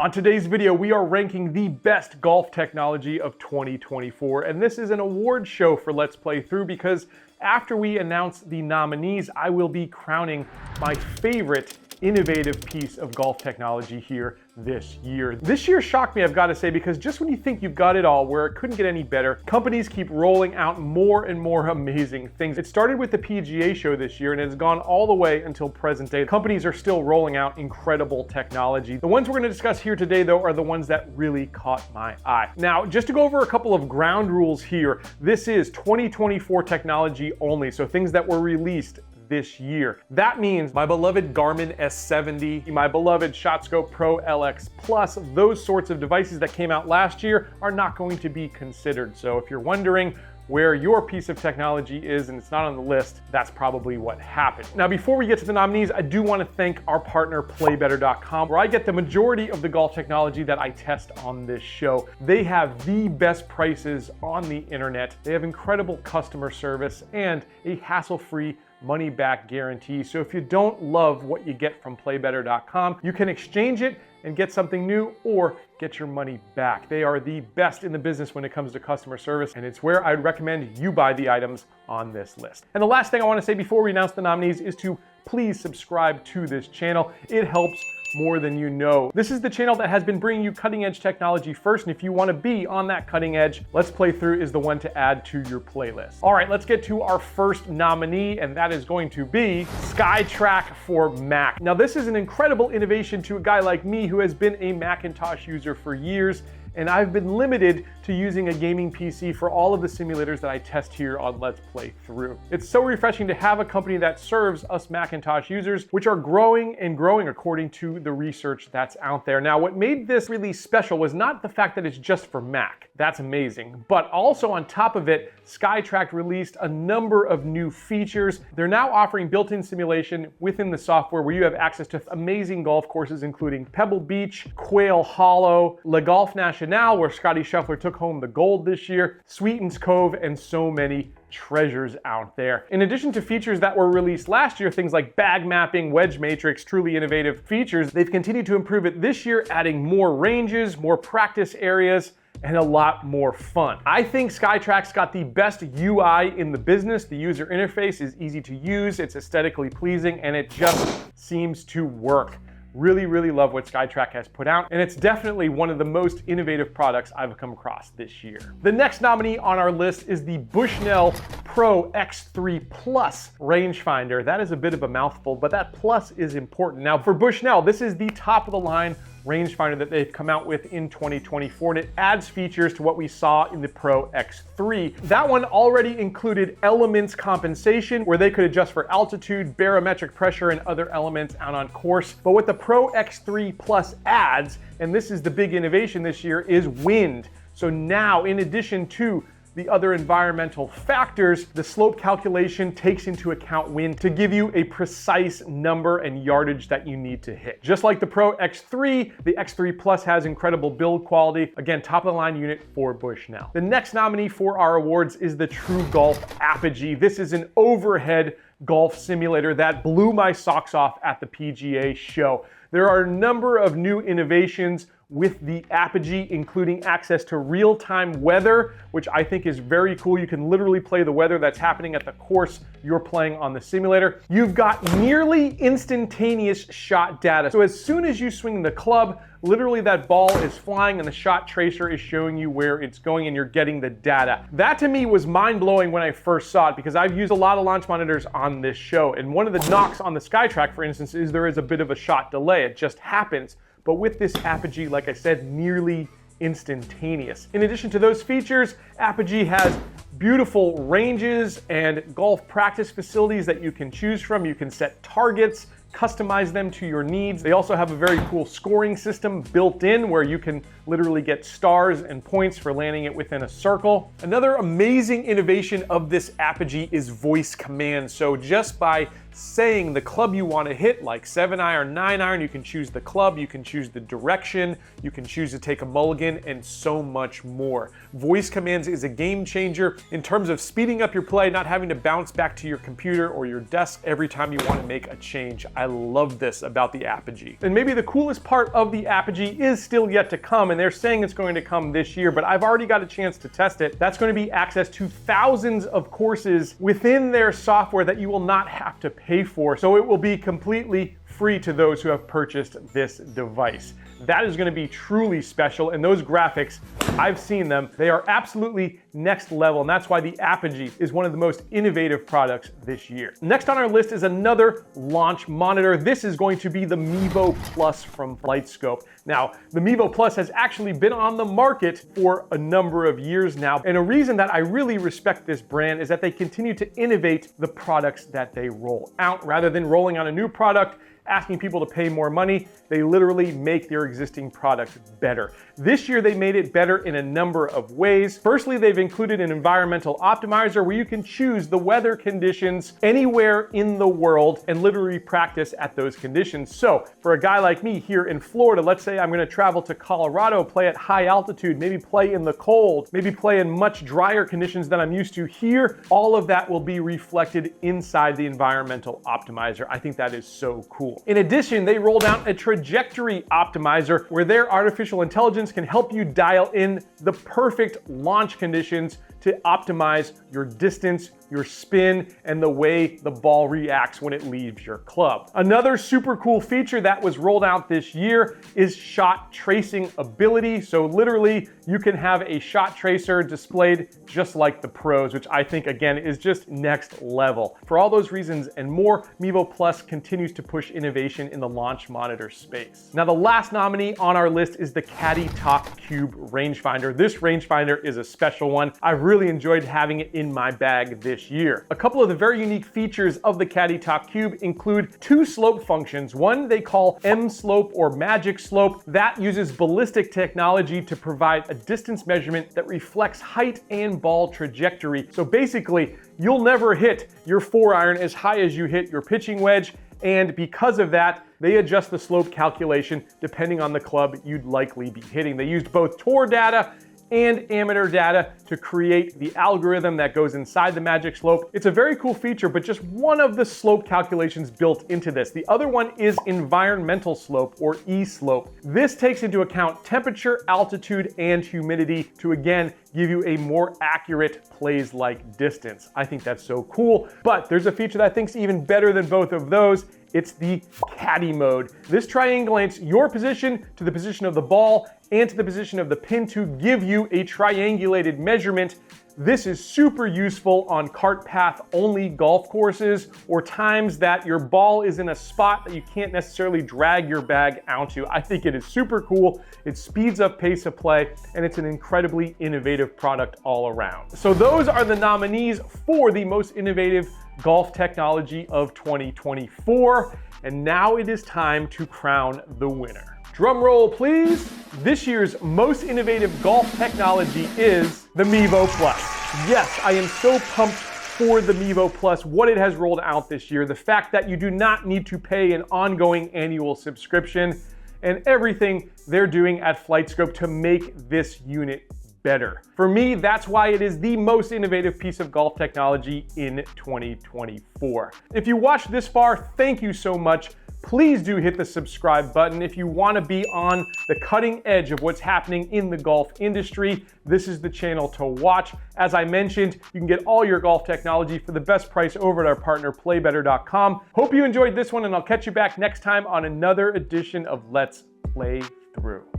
On today's video, we are ranking the best golf technology of 2024, and this is an award show for Let's Play Through because after we announce the nominees, I will be crowning my favorite innovative piece of golf technology here this year. This year shocked me, I've got to say, because just when you think you've got it all, where it couldn't get any better, companies keep rolling out more and more amazing things. It started with the PGA show this year and it's gone all the way until present day. Companies are still rolling out incredible technology. The ones we're going to discuss here today, though, are the ones that really caught my eye. Now, just to go over a couple of ground rules here, this is 2024 technology only, so things that were released this year. That means my beloved Garmin S70, my beloved ShotScope Pro LX Plus, those sorts of devices that came out last year are not going to be considered. So if you're wondering where your piece of technology is and it's not on the list, that's probably what happened. Now, before we get to the nominees, I do want to thank our partner PlayBetter.com, where I get the majority of the golf technology that I test on this show. They have the best prices on the internet. They have incredible customer service and a hassle-free money-back guarantee. So if you don't love what you get from PlayBetter.com, you can exchange it and get something new or get your money back. They are the best in the business when it comes to customer service, and it's where I'd recommend you buy the items on this list. And the last thing I want to say before we announce the nominees is to please subscribe to this channel. It helps more than you know. This is the channel that has been bringing you cutting edge technology first, and if you want to be on that cutting edge, Let's Play Through is the one to add to your playlist. All right, let's get to our first nominee, and that is going to be SkyTrack for Mac. Now, this is an incredible innovation to a guy like me who has been a Macintosh user for years, and I've been limited to using a gaming PC for all of the simulators that I test here on Let's Play Through. It's so refreshing to have a company that serves us Macintosh users, which are growing and growing according to the research that's out there. Now, what made this really special was not the fact that it's just for Mac. That's amazing. But also on top of it, SkyTrack released a number of new features. They're now offering built-in simulation within the software where you have access to amazing golf courses, including Pebble Beach, Quail Hollow, Le Golf National, where Scotty Scheffler took home the gold this year, Sweetens Cove, and so many treasures out there. In addition to features that were released last year, things like bag mapping, wedge matrix, truly innovative features, they've continued to improve it this year, adding more ranges, more practice areas, and a lot more fun. I think SkyTrack's got the best UI in the business. The user interface is easy to use, it's aesthetically pleasing, and it just seems to work. Really, really love what SkyTrack has put out, and it's definitely one of the most innovative products I've come across this year. The next nominee on our list is the Bushnell Pro X3 Plus rangefinder. That is a bit of a mouthful, but that plus is important. Now, for Bushnell, this is the top of the line rangefinder that they've come out with in 2024, and it adds features to what we saw in the Pro X3. That one already included elements compensation, where they could adjust for altitude, barometric pressure, and other elements out on course. But what the Pro X3 Plus adds, and this is the big innovation this year, is wind. So now, in addition to the other environmental factors, the slope calculation takes into account wind to give you a precise number and yardage that you need to hit. Just like the Pro X3, the X3 Plus has incredible build quality. Again, top of the line unit for Bushnell. The next nominee for our awards is the True Golf Apogee. This is an overhead golf simulator that blew my socks off at the PGA show. There are a number of new innovations with the Apogee, including access to real-time weather, which I think is very cool. You can literally play the weather that's happening at the course you're playing on the simulator. You've got nearly instantaneous shot data. So as soon as you swing the club, literally that ball is flying and the shot tracer is showing you where it's going and you're getting the data. That to me was mind-blowing when I first saw it, because I've used a lot of launch monitors on this show, and one of the knocks on the SkyTrack, for instance, is there is a bit of a shot delay. It just happens. But with this Apogee, like I said, nearly instantaneous. In addition to those features, Apogee has beautiful ranges and golf practice facilities that you can choose from. You can set targets, customize them to your needs. They also have a very cool scoring system built in where you can literally get stars and points for landing it within a circle. Another amazing innovation of this Apogee is voice commands. So just by saying the club you want to hit, like 7-iron, 9-iron, you can choose the club, you can choose the direction, you can choose to take a mulligan, and so much more. Voice commands is a game changer in terms of speeding up your play, not having to bounce back to your computer or your desk every time you want to make a change. I I love this about the Apogee. And maybe the coolest part of the Apogee is still yet to come, and they're saying it's going to come this year, but I've already got a chance to test it. That's going to be access to thousands of courses within their software that you will not have to pay for. So it will be completely free to those who have purchased this device. That is going to be truly special, and those graphics, I've seen them. They are absolutely next level, and that's why the Apogee is one of the most innovative products this year. Next on our list is another launch monitor. This is going to be the Mevo Plus from Flightscope. Now, the Mevo Plus has actually been on the market for a number of years now, and a reason that I really respect this brand is that they continue to innovate the products that they roll out. Rather than rolling out a new product, asking people to pay more money, they literally make their existing product better. This year, they made it better in a number of ways. Firstly, they've included an environmental optimizer where you can choose the weather conditions anywhere in the world and literally practice at those conditions. So for a guy like me here in Florida, let's say I'm gonna travel to Colorado, play at high altitude, maybe play in the cold, maybe play in much drier conditions than I'm used to here, all of that will be reflected inside the environmental optimizer. I think that is so cool. In addition, they rolled out a trajectory optimizer where their artificial intelligence can help you dial in the perfect launch conditions to optimize your distance, your spin, and the way the ball reacts when it leaves your club. Another super cool feature that was rolled out this year is shot tracing ability. So literally, you can have a shot tracer displayed just like the pros, which I think, again, is just next level. For all those reasons and more, Mevo Plus continues to push innovation in the launch monitor space. Now, the last nominee on our list is the Caddytalk Cube rangefinder. This rangefinder is a special one. I've really enjoyed having it in my bag this year. A couple of the very unique features of the Caddytalk Cube include two slope functions. One they call M slope or magic slope. That uses ballistic technology to provide a distance measurement that reflects height and ball trajectory. So basically, you'll never hit your 4-iron as high as you hit your pitching wedge. And because of that, they adjust the slope calculation depending on the club you'd likely be hitting. They used both tour data and amateur data to create the algorithm that goes inside the magic slope. It's a very cool feature, but just one of the slope calculations built into this. The other one is environmental slope or E-slope. This takes into account temperature, altitude, and humidity to again give you a more accurate plays-like distance. I think that's so cool, but there's a feature that I think is even better than both of those. It's the caddy mode. This triangulates your position to the position of the ball and to the position of the pin to give you a triangulated measurement. This is super useful on cart path only golf courses or times that your ball is in a spot that you can't necessarily drag your bag onto. I think it is super cool. It speeds up pace of play, and it's an incredibly innovative product all around. So those are the nominees for the most innovative golf technology of 2024. And now it is time to crown the winner. Drum roll, please. This year's most innovative golf technology is the Mevo Plus. Yes, I am so pumped for the Mevo Plus, what it has rolled out this year, the fact that you do not need to pay an ongoing annual subscription, and everything they're doing at Flightscope to make this unit better. For me, that's why it is the most innovative piece of golf technology in 2024. If you watched this far, thank you so much. Please do hit the subscribe button if you want to be on the cutting edge of what's happening in the golf industry. This is the channel to watch. As I mentioned, you can get all your golf technology for the best price over at our partner playbetter.com. Hope you enjoyed this one, and I'll catch you back next time on another edition of Let's Play Through.